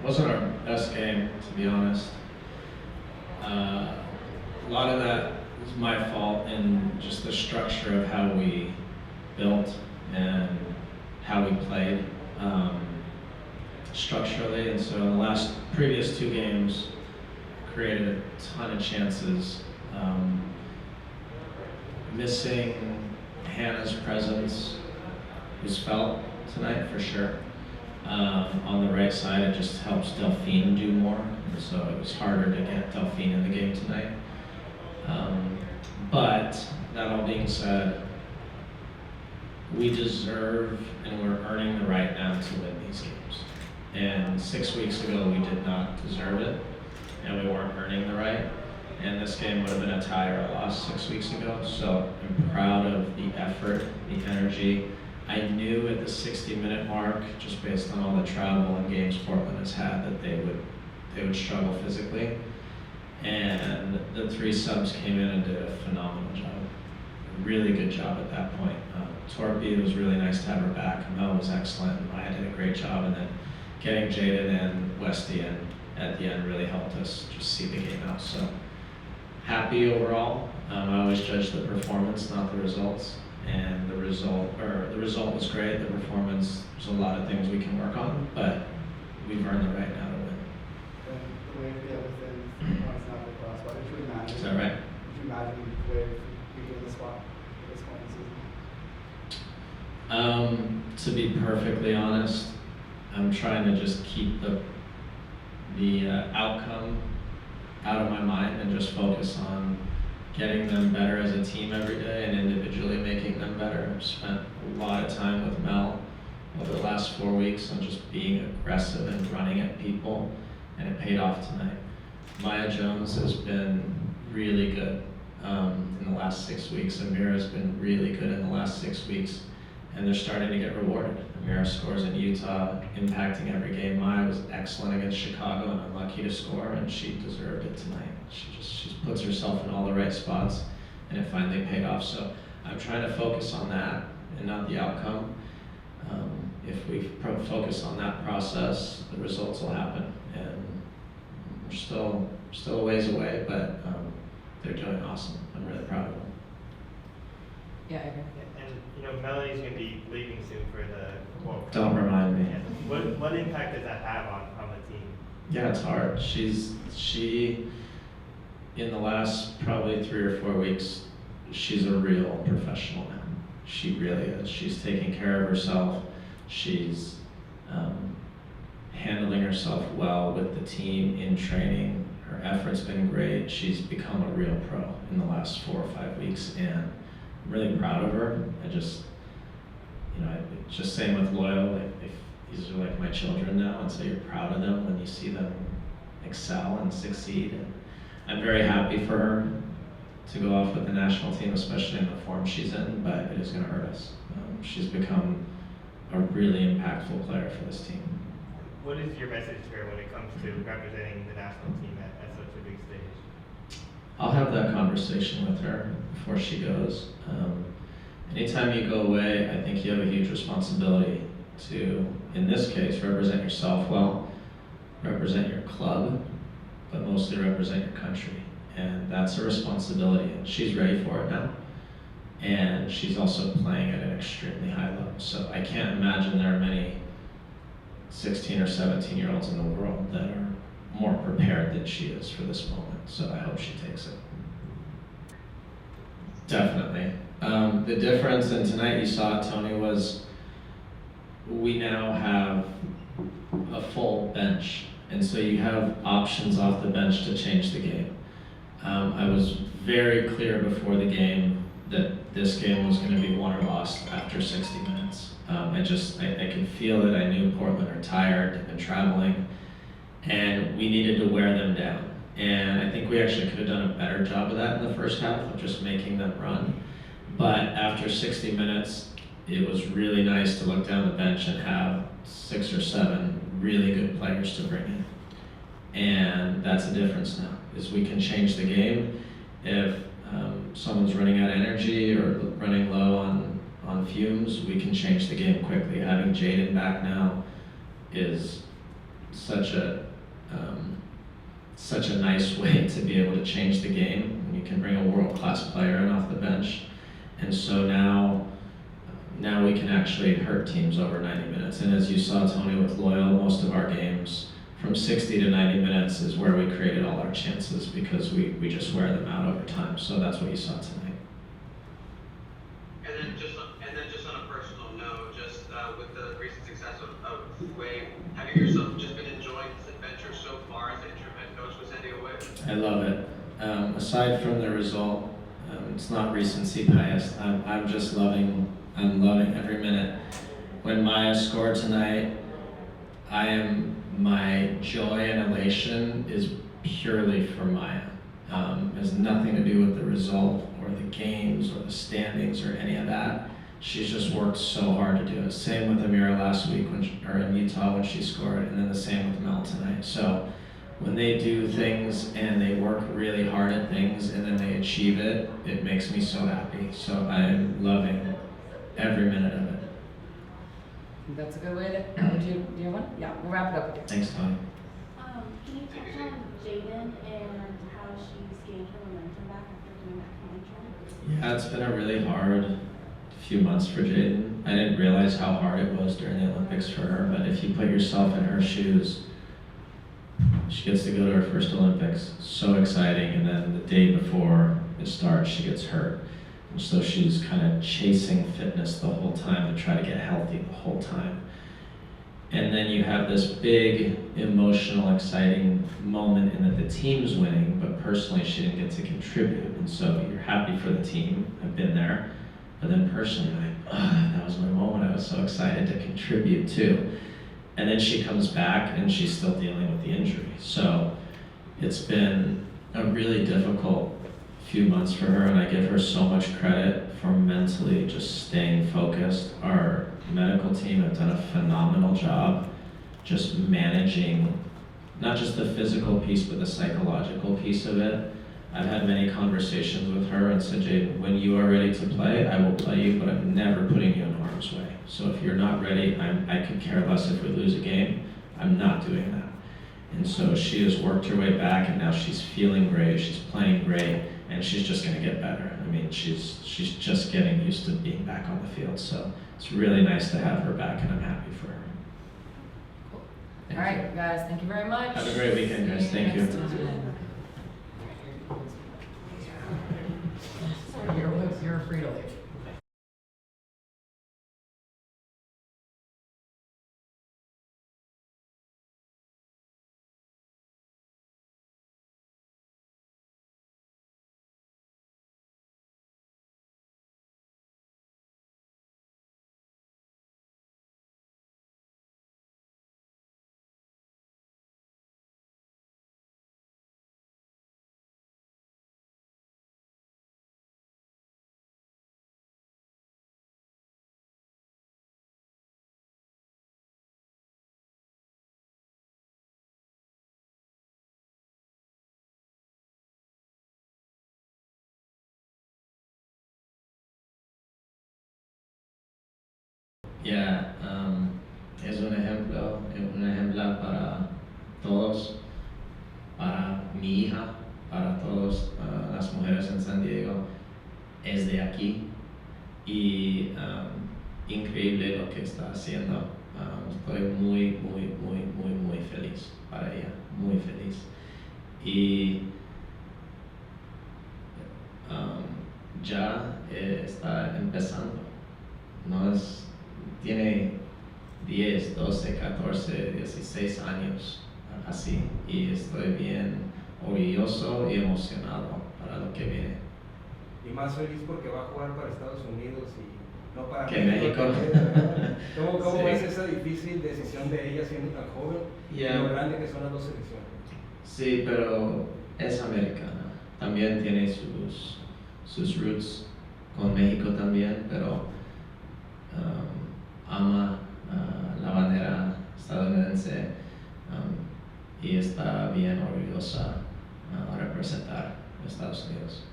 Wasn't our best game, to be honest. A lot of that is my fault in just the structure of how we built and how we played structurally. And so in the previous two games, created a ton of chances. Missing Hannah's presence was felt tonight for sure. On the right side, it just helps Delphine do more, and so it was harder to get Delphine in the game tonight. But that all being said, we deserve and we're earning the right now to win these games. And 6 weeks ago, we did not deserve it, and we weren't earning the right. And this game would have been a tie or a loss 6 weeks ago. So I'm proud of the effort, the energy. I knew at the 60-minute mark, just based on all the travel and games Portland has had, that they would struggle physically. And the three subs came in and did a phenomenal job. Really good job at that point. Torpy, it was really nice to have her back. Mel was excellent. Maya did a great job. And then getting Jaden and Westy in at the end really helped us just see the game out. So happy overall. I always judge the performance, not the results. And the result was great. The performance, there's a lot of things we can work on, but we've earned the right now to win. The way the other thing, it's not the cross, but did you imagine? Is that right? Did you imagine the way you get in the spot at this point in the season? To be perfectly honest, I'm trying to just keep the outcome out of my mind and just focus on getting them better as a team every day and individually making them better. I've spent a lot of time with Mel over the last 4 weeks on just being aggressive and running at people, and it paid off tonight. Maya Jones has been really good in the last 6 weeks. Amira has been really good in the last 6 weeks, and they're starting to get rewarded. Amira scores in Utah, impacting every game. Maya was excellent against Chicago and unlucky to score, and she deserved it tonight. She puts herself in all the right spots, and it finally paid off. So I'm trying to focus on that and not the outcome. If we focus on that process, the results will happen. And we're still a ways away, but they're doing awesome. I'm really proud of them. Yeah, I agree. And Melanie's going to be leaving soon for the World Cup. Don't remind me. What impact does that have on the team? Yeah, it's hard. She in the last probably 3 or 4 weeks, she's a real professional now. She really is. She's taking care of herself. She's handling herself well with the team in training. Her effort's been great. She's become a real pro in the last 4 or 5 weeks, and I'm really proud of her. It's just same with Loyal. If these are like my children now, and so you're proud of them when you see them excel and succeed. And I'm very happy for her to go off with the national team, especially in the form she's in, but it is going to hurt us. She's become a really impactful player for this team. What is your message to her when it comes to representing the national team at such a big stage? I'll have that conversation with her before she goes. Anytime you go away, I think you have a huge responsibility to, in this case, represent yourself well, represent your club, but mostly represent your country. And that's a responsibility, and she's ready for it now. And she's also playing at an extremely high level. So I can't imagine there are many 16 or 17-year-olds in the world that are more prepared than she is for this moment. So I hope she takes it. Definitely. The difference, and tonight you saw it, Tony, was we now have a full bench. And so you have options off the bench to change the game. I was very clear before the game that this game was going to be won or lost after 60 minutes. I could feel it. I knew Portland are tired, they've been traveling, and we needed to wear them down. And I think we actually could have done a better job of that in the first half, of just making them run. But after 60 minutes, it was really nice to look down the bench and have 6 or 7 really good players to bring in. And that's the difference now, is we can change the game. If someone's running out of energy or running low on fumes, we can change the game quickly. Having Jaden back now is such a such a nice way to be able to change the game when you can bring a world-class player in off the bench. And so now we can actually hurt teams over 90 minutes. And as you saw, Tony, with Loyal, most of our games from 60 to 90 minutes is where we created all our chances because we just wear them out over time. So that's what you saw tonight. And then just on a personal note, just with the recent success of Wave, have you yourself just been enjoying this adventure so far as the interim head coach with San Diego Wave? I love it. Aside from the result, it's not recency bias. I'm just loving every minute. When Maya scored tonight, my joy and elation is purely for Maya. It has nothing to do with the result or the games or the standings or any of that. She's just worked so hard to do it. Same with Amira last week or in Utah when she scored, and then the same with Mel tonight. So when they do things and they work really hard at things and then they achieve it, it makes me so happy. So I'm loving every minute of it. That's a good way to, do you have one? Yeah, we'll wrap it up. Thanks, Tony. Can you touch on Jaden and how she's gained her momentum back after doing that contract? Yeah, it's been a really hard few months for Jaden. I didn't realize how hard it was during the Olympics for her, but if you put yourself in her shoes, she gets to go to her first Olympics. So exciting, and then the day before it starts, she gets hurt. And so she's kind of chasing fitness the whole time to try to get healthy the whole time. And then you have this big, emotional, exciting moment in that the team's winning, but personally she didn't get to contribute. And so you're happy for the team. I've been there. But then personally, that was my moment. I was so excited to contribute too. And then she comes back and she's still dealing with the injury. So it's been a really difficult few months for her, and I give her so much credit for mentally just staying focused. Our medical team have done a phenomenal job just managing not just the physical piece, but the psychological piece of it. I've had many conversations with her and said, Jade, when you are ready to play, I will play you, but I'm never putting you in harm's way. So if you're not ready, I could care less if we lose a game. I'm not doing that. And so she has worked her way back, and now she's feeling great, she's playing great, and she's just gonna get better. I mean, she's just getting used to being back on the field. So it's really nice to have her back, and I'm happy for her. All right, guys, thank you very much. Have a great weekend, guys. See you Thank you. next time. You're free to leave. Yeah, es un ejemplo para todos, para mi hija, para todas las mujeres en San Diego. Es de aquí y increíble lo que está haciendo. Estoy muy feliz para ella, muy feliz. Y ya está empezando, no es. Tiene 10, 12, 14, 16 años, así, y estoy bien orgulloso y emocionado para lo que viene. Y más feliz porque va a jugar para Estados Unidos y no para Que México. ¿Cómo Sí. ves esa difícil decisión de ella siendo tan joven y lo grande que son las dos selecciones? Sí, pero es americana, también tiene sus roots con México también, pero ama la bandera estadounidense y está bien orgullosa a representar a Estados Unidos.